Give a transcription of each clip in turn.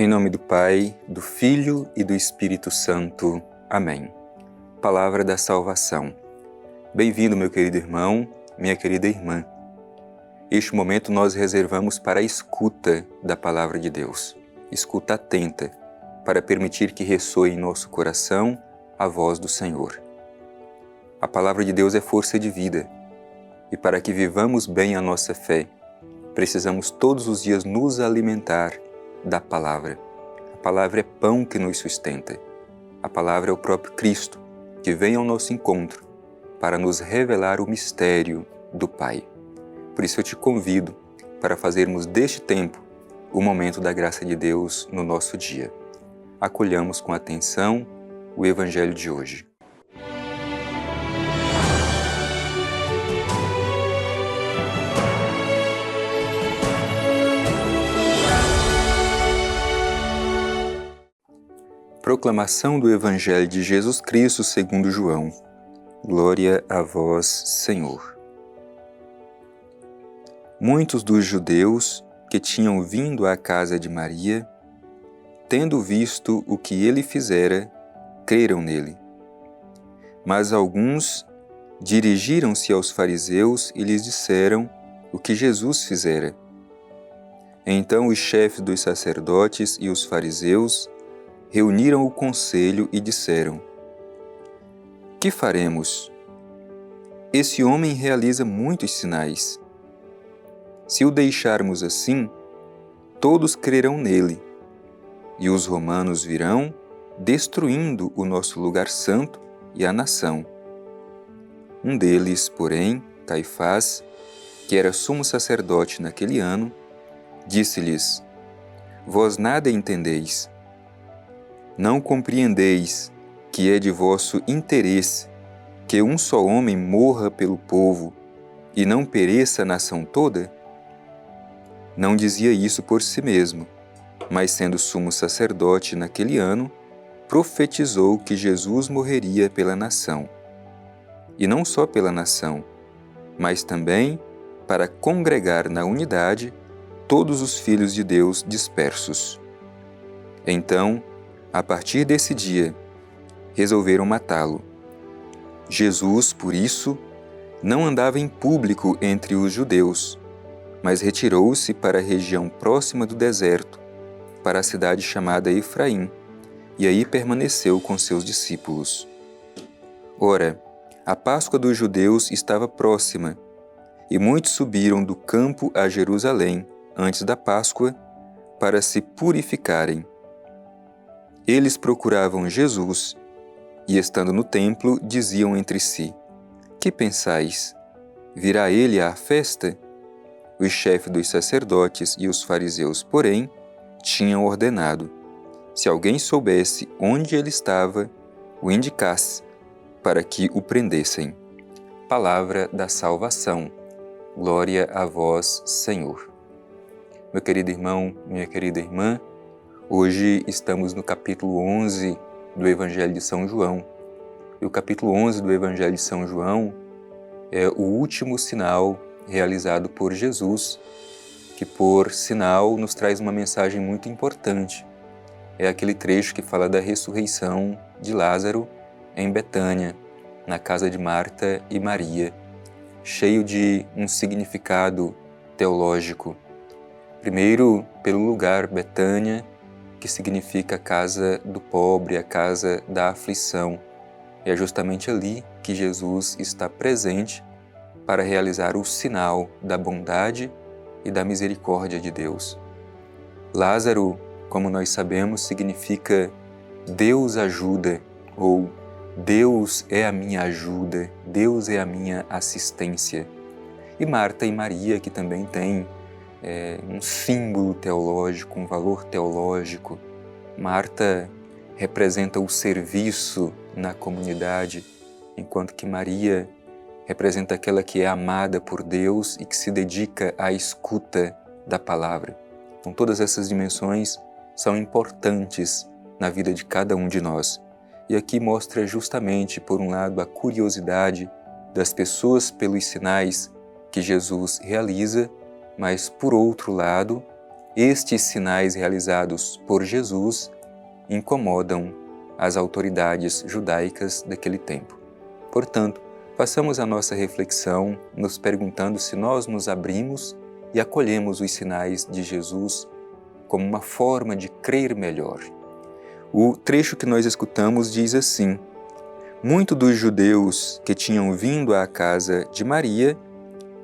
Em nome do Pai, do Filho e do Espírito Santo. Amém. Palavra da salvação. Bem-vindo, meu querido irmão, minha querida irmã. Este momento nós reservamos para a escuta da Palavra de Deus. Escuta atenta, para permitir que ressoe em nosso coração a voz do Senhor. A Palavra de Deus é força de vida, e para que vivamos bem a nossa fé, precisamos todos os dias nos alimentar da Palavra. A Palavra é pão que nos sustenta. A Palavra é o próprio Cristo, que vem ao nosso encontro para nos revelar o mistério do Pai. Por isso eu te convido para fazermos deste tempo o momento da graça de Deus no nosso dia. Acolhamos com atenção o Evangelho de hoje. Proclamação do Evangelho de Jesus Cristo segundo João. Glória a vós, Senhor. Muitos dos judeus que tinham vindo à casa de Maria, tendo visto o que ele fizera, creram nele. Mas alguns dirigiram-se aos fariseus e lhes disseram o que Jesus fizera. Então os chefes dos sacerdotes e os fariseus reuniram o conselho e disseram: Que faremos? Esse homem realiza muitos sinais. Se o deixarmos assim, todos crerão nele, e os romanos virão, destruindo o nosso lugar santo e a nação. Um deles, porém, Caifás, que era sumo sacerdote naquele ano, disse-lhes: Vós nada entendeis. Não compreendeis que é de vosso interesse que um só homem morra pelo povo e não pereça a nação toda? Não dizia isso por si mesmo, mas sendo sumo sacerdote naquele ano, profetizou que Jesus morreria pela nação. E não só pela nação, mas também para congregar na unidade todos os filhos de Deus dispersos. Então, a partir desse dia, resolveram matá-lo. Jesus, por isso, não andava em público entre os judeus, mas retirou-se para a região próxima do deserto, para a cidade chamada Efraim, e aí permaneceu com seus discípulos. Ora, a Páscoa dos judeus estava próxima, e muitos subiram do campo a Jerusalém, antes da Páscoa, para se purificarem. Eles procuravam Jesus e, estando no templo, diziam entre si: Que pensais? Virá ele à festa? Os chefes dos sacerdotes e os fariseus, porém, tinham ordenado: se alguém soubesse onde ele estava, o indicasse, para que o prendessem. Palavra da salvação. Glória a vós, Senhor. Meu querido irmão, minha querida irmã, hoje estamos no capítulo 11 do Evangelho de São João. E o capítulo 11 do Evangelho de São João é o último sinal realizado por Jesus, que por sinal nos traz uma mensagem muito importante. É aquele trecho que fala da ressurreição de Lázaro em Betânia, na casa de Marta e Maria, cheio de um significado teológico. Primeiro, pelo lugar Betânia, que significa a casa do pobre, a casa da aflição. E é justamente ali que Jesus está presente para realizar o sinal da bondade e da misericórdia de Deus. Lázaro, como nós sabemos, significa Deus ajuda, ou Deus é a minha ajuda, Deus é a minha assistência. E Marta e Maria, que também têm um símbolo teológico, um valor teológico. Marta representa o serviço na comunidade, enquanto que Maria representa aquela que é amada por Deus e que se dedica à escuta da palavra. Então, todas essas dimensões são importantes na vida de cada um de nós. E aqui mostra justamente, por um lado, a curiosidade das pessoas pelos sinais que Jesus realiza, mas, por outro lado, estes sinais realizados por Jesus incomodam as autoridades judaicas daquele tempo. Portanto, façamos a nossa reflexão nos perguntando se nós nos abrimos e acolhemos os sinais de Jesus como uma forma de crer melhor. O trecho que nós escutamos diz assim: muitos dos judeus que tinham vindo à casa de Maria,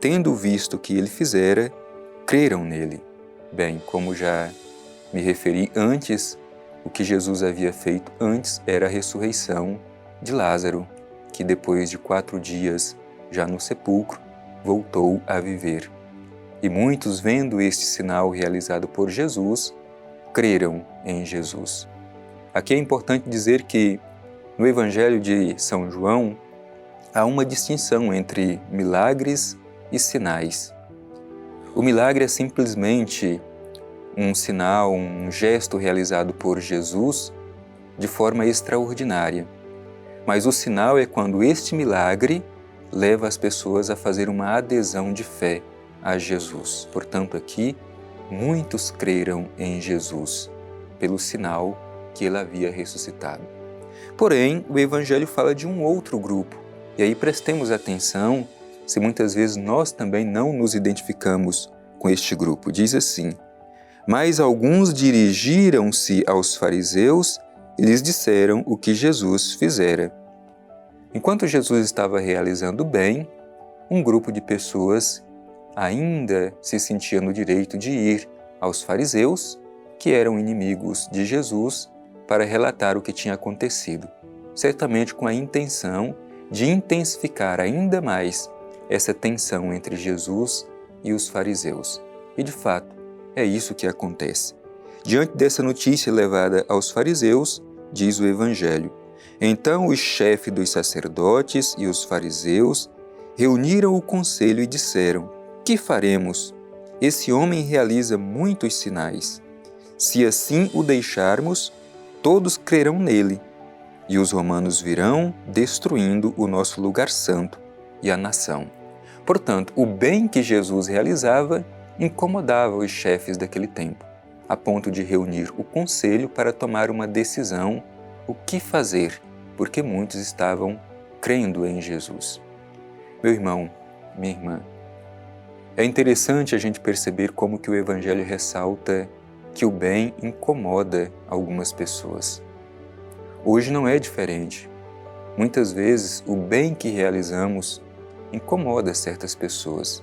tendo visto o que ele fizera, creram nele. Bem, como já me referi antes, o que Jesus havia feito antes era a ressurreição de Lázaro, que depois de 4 dias, já no sepulcro, voltou a viver. E muitos, vendo este sinal realizado por Jesus, creram em Jesus. Aqui é importante dizer que no Evangelho de São João há uma distinção entre milagres e sinais. O milagre é simplesmente um sinal, um gesto realizado por Jesus de forma extraordinária. Mas o sinal é quando este milagre leva as pessoas a fazer uma adesão de fé a Jesus. Portanto, aqui, muitos creram em Jesus pelo sinal que ele havia ressuscitado. Porém, o Evangelho fala de um outro grupo. E aí prestemos atenção se muitas vezes nós também não nos identificamos com este grupo. Diz assim: mas alguns dirigiram-se aos fariseus e lhes disseram o que Jesus fizera. Enquanto Jesus estava realizando o bem, um grupo de pessoas ainda se sentia no direito de ir aos fariseus, que eram inimigos de Jesus, para relatar o que tinha acontecido, certamente com a intenção de intensificar ainda mais essa tensão entre Jesus e os fariseus. E de fato, é isso que acontece. Diante dessa notícia levada aos fariseus, diz o Evangelho: então o chefe dos sacerdotes e os fariseus reuniram o conselho e disseram: que faremos? Esse homem realiza muitos sinais. Se assim o deixarmos, todos crerão nele, e os romanos virão destruindo o nosso lugar santo e a nação. Portanto, o bem que Jesus realizava incomodava os chefes daquele tempo, a ponto de reunir o conselho para tomar uma decisão, o que fazer, porque muitos estavam crendo em Jesus. Meu irmão, minha irmã, é interessante a gente perceber como que o Evangelho ressalta que o bem incomoda algumas pessoas. Hoje não é diferente. Muitas vezes o bem que realizamos incomoda certas pessoas.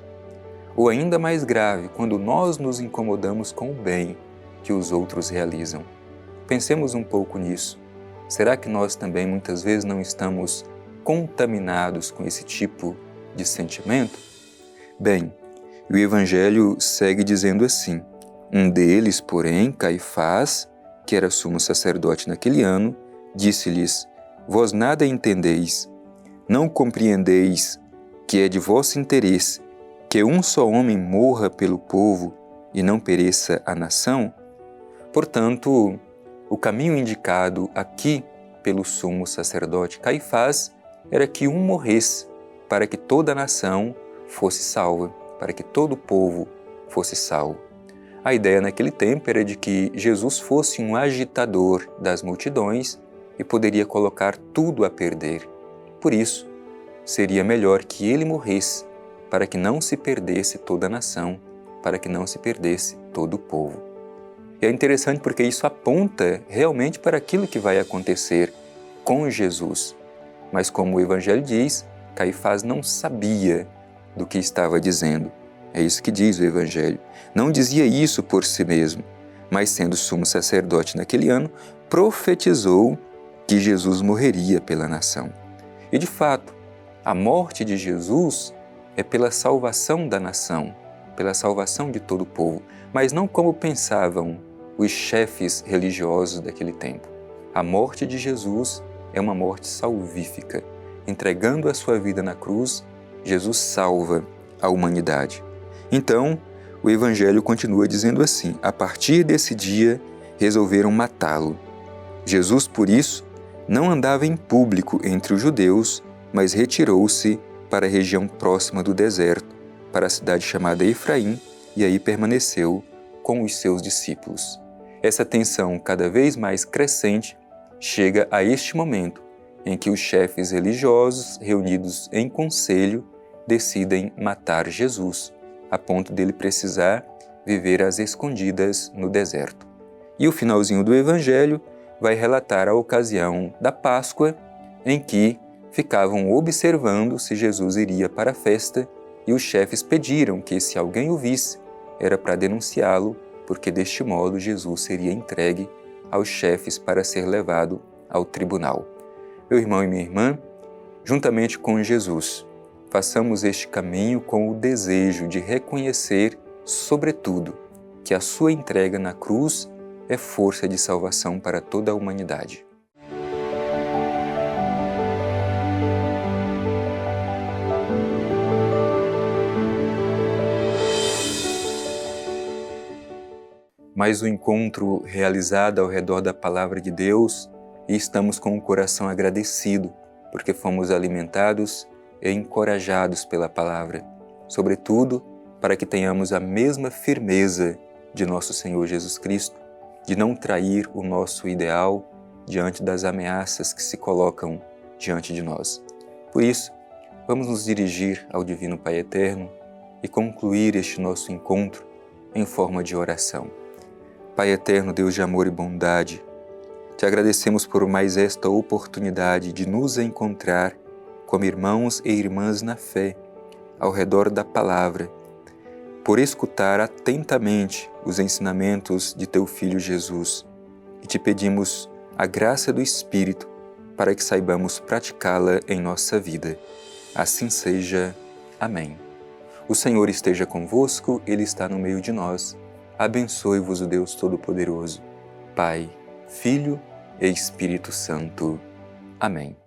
Ou ainda mais grave, quando nós nos incomodamos com o bem que os outros realizam. Pensemos um pouco nisso. Será que nós também muitas vezes não estamos contaminados com esse tipo de sentimento? Bem, o Evangelho segue dizendo assim: um deles, porém, Caifás, que era sumo sacerdote naquele ano, disse-lhes: vós nada entendeis, não compreendeis que é de vosso interesse que um só homem morra pelo povo e não pereça a nação? Portanto, o caminho indicado aqui pelo sumo sacerdote Caifás era que um morresse para que toda a nação fosse salva, para que todo o povo fosse salvo. A ideia naquele tempo era de que Jesus fosse um agitador das multidões e poderia colocar tudo a perder. Por isso, seria melhor que ele morresse para que não se perdesse toda a nação, para que não se perdesse todo o povo. E é interessante porque isso aponta realmente para aquilo que vai acontecer com Jesus. Mas como o Evangelho diz, Caifás não sabia do que estava dizendo. É isso que diz o Evangelho. Não dizia isso por si mesmo, mas sendo sumo sacerdote naquele ano, profetizou que Jesus morreria pela nação. E de fato, a morte de Jesus é pela salvação da nação, pela salvação de todo o povo, mas não como pensavam os chefes religiosos daquele tempo. A morte de Jesus é uma morte salvífica. Entregando a sua vida na cruz, Jesus salva a humanidade. Então, o Evangelho continua dizendo assim: a partir desse dia, resolveram matá-lo. Jesus, por isso, não andava em público entre os judeus, mas retirou-se para a região próxima do deserto, para a cidade chamada Efraim, e aí permaneceu com os seus discípulos. Essa tensão cada vez mais crescente chega a este momento em que os chefes religiosos, reunidos em conselho, decidem matar Jesus, a ponto dele precisar viver às escondidas no deserto. E o finalzinho do Evangelho vai relatar a ocasião da Páscoa, em que ficavam observando se Jesus iria para a festa e os chefes pediram que, se alguém o visse, era para denunciá-lo, porque deste modo Jesus seria entregue aos chefes para ser levado ao tribunal. Meu irmão e minha irmã, juntamente com Jesus, façamos este caminho com o desejo de reconhecer, sobretudo, que a sua entrega na cruz é força de salvação para toda a humanidade. Mais um encontro realizado ao redor da Palavra de Deus e estamos com o coração agradecido, porque fomos alimentados e encorajados pela Palavra, sobretudo para que tenhamos a mesma firmeza de nosso Senhor Jesus Cristo, de não trair o nosso ideal diante das ameaças que se colocam diante de nós. Por isso, vamos nos dirigir ao Divino Pai Eterno e concluir este nosso encontro em forma de oração. Pai eterno, Deus de amor e bondade, te agradecemos por mais esta oportunidade de nos encontrar como irmãos e irmãs na fé, ao redor da Palavra, por escutar atentamente os ensinamentos de Teu Filho Jesus. E te pedimos a graça do Espírito para que saibamos praticá-la em nossa vida. Assim seja. Amém. O Senhor esteja convosco, Ele está no meio de nós. Abençoe-vos o Deus Todo-Poderoso, Pai, Filho e Espírito Santo. Amém.